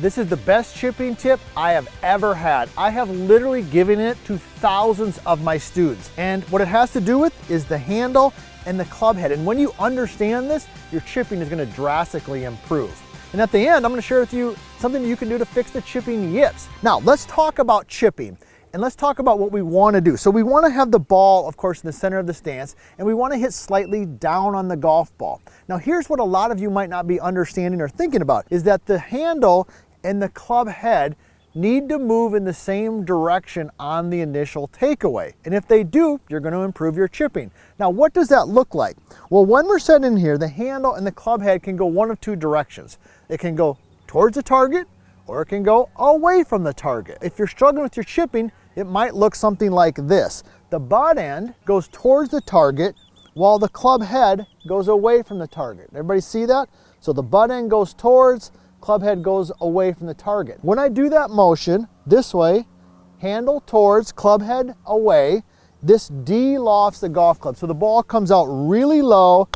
This is the best chipping tip I have ever had. I have literally given it to thousands of my students. And what it has to do with is the handle and the club head. And when you understand this, your chipping is going to drastically improve. And at the end, I'm going to share with you something you can do to fix the chipping yips. Now, let's talk about chipping. And let's talk about what we want to do. So we want to have the ball, of course, in the center of the stance, and we want to hit slightly down on the golf ball. Now, here's what a lot of you might not be understanding or thinking about, is that the handle and the club head need to move in the same direction on the initial takeaway. And if they do, you're going to improve your chipping. Now, what does that look like? Well, when we're sitting in here, the handle and the club head can go one of two directions. It can go towards the target, or it can go away from the target. If you're struggling with your chipping, it might look something like this. The butt end goes towards the target while the club head goes away from the target. Everybody see that? So the butt end goes towards, club head goes away from the target. When I do that motion this way, handle towards, club head away, this de-lofts the golf club. So the ball comes out really low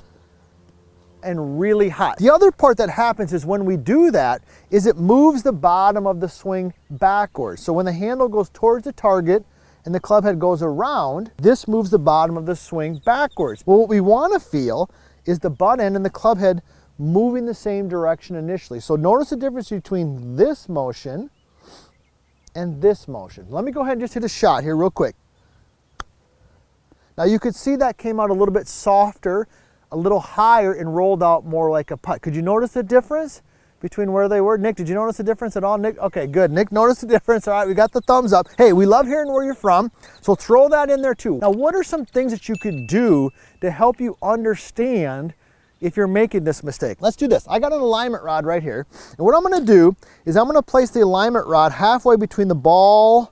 and really hot. The other part that happens is when we do that is it moves the bottom of the swing backwards. So when the handle goes towards the target and the club head goes around, this moves the bottom of the swing backwards. Well, what we want to feel is the butt end and the club head moving the same direction initially. So notice the difference between this motion and this motion. Let me go ahead and just hit a shot here real quick. Now you could see that came out a little bit softer, a little higher, and rolled out more like a putt. Could you notice the difference between where they were? Nick, did you notice the difference at all? Nick, okay, good. Nick noticed the difference. All right, we got the thumbs up. Hey, we love hearing where you're from, so throw that in there too. Now, what are some things that you could do to help you understand if you're making this mistake? Let's do this. I got an alignment rod right here, and what I'm going to do is I'm going to place the alignment rod halfway between the ball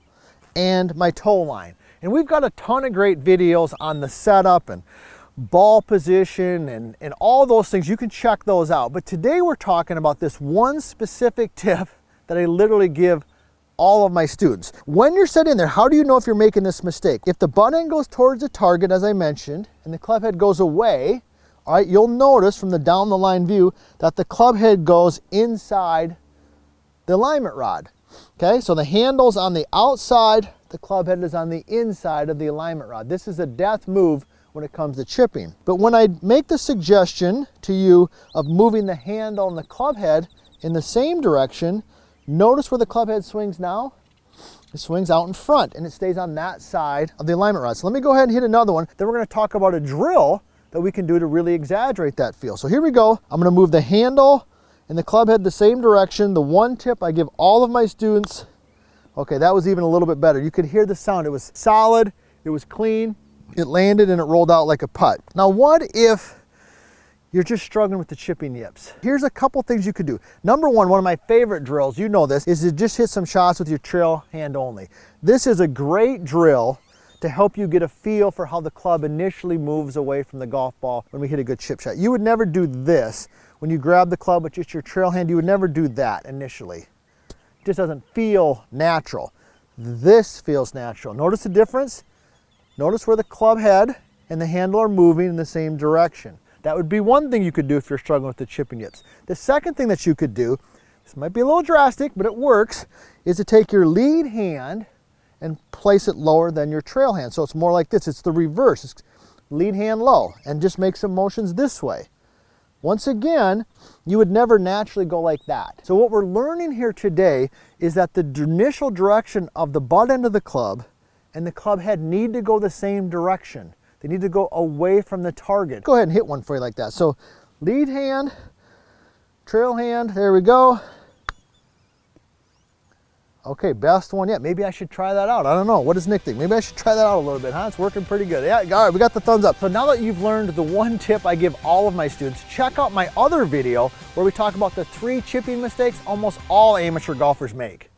and my toe line. And we've got a ton of great videos on the setup and ball position and all those things. You can check those out. But today we're talking about this one specific tip that I literally give all of my students. When you're sitting there, how do you know if you're making this mistake? If the butt end goes towards the target, as I mentioned, and the club head goes away, all right, you'll notice from the down the line view that the club head goes inside the alignment rod. Okay, so the handle's on the outside, the club head is on the inside of the alignment rod. This is a death move when it comes to chipping. But when I make the suggestion to you of moving the handle and the club head in the same direction, notice where the club head swings now. It swings out in front and it stays on that side of the alignment rod. So let me go ahead and hit another one. Then we're going to talk about a drill that we can do to really exaggerate that feel. So here we go. I'm going to move the handle and the club head the same direction. The one tip I give all of my students. Okay, that was even a little bit better. You could hear the sound. It was solid, it was clean, it landed and it rolled out like a putt. Now, what if you're just struggling with the chipping yips? Here's a couple things you could do. Number one of my favorite drills, you know this, is to just hit some shots with your trail hand only. This is a great drill to help you get a feel for how the club initially moves away from the golf ball when we hit a good chip shot. You would never do this when you grab the club with just your trail hand. You would never do that initially. It just doesn't feel natural. This feels natural. Notice the difference? Notice where the club head and the handle are moving in the same direction. That would be one thing you could do if you're struggling with the chipping yips. The second thing that you could do, this might be a little drastic, but it works, is to take your lead hand and place it lower than your trail hand. So it's more like this. It's the reverse. It's lead hand low, and just make some motions this way. Once again, you would never naturally go like that. So what we're learning here today is that the initial direction of the butt end of the club and the club head need to go the same direction. They need to go away from the target. Go ahead and hit one for you like that. So lead hand, trail hand, there we go. Okay, best one yet. Maybe I should try that out. I don't know. What does Nick think? Maybe I should try that out a little bit, huh? It's working pretty good. Yeah, all right, we got the thumbs up. So now that you've learned the one tip I give all of my students, check out my other video where we talk about the 3 chipping mistakes almost all amateur golfers make.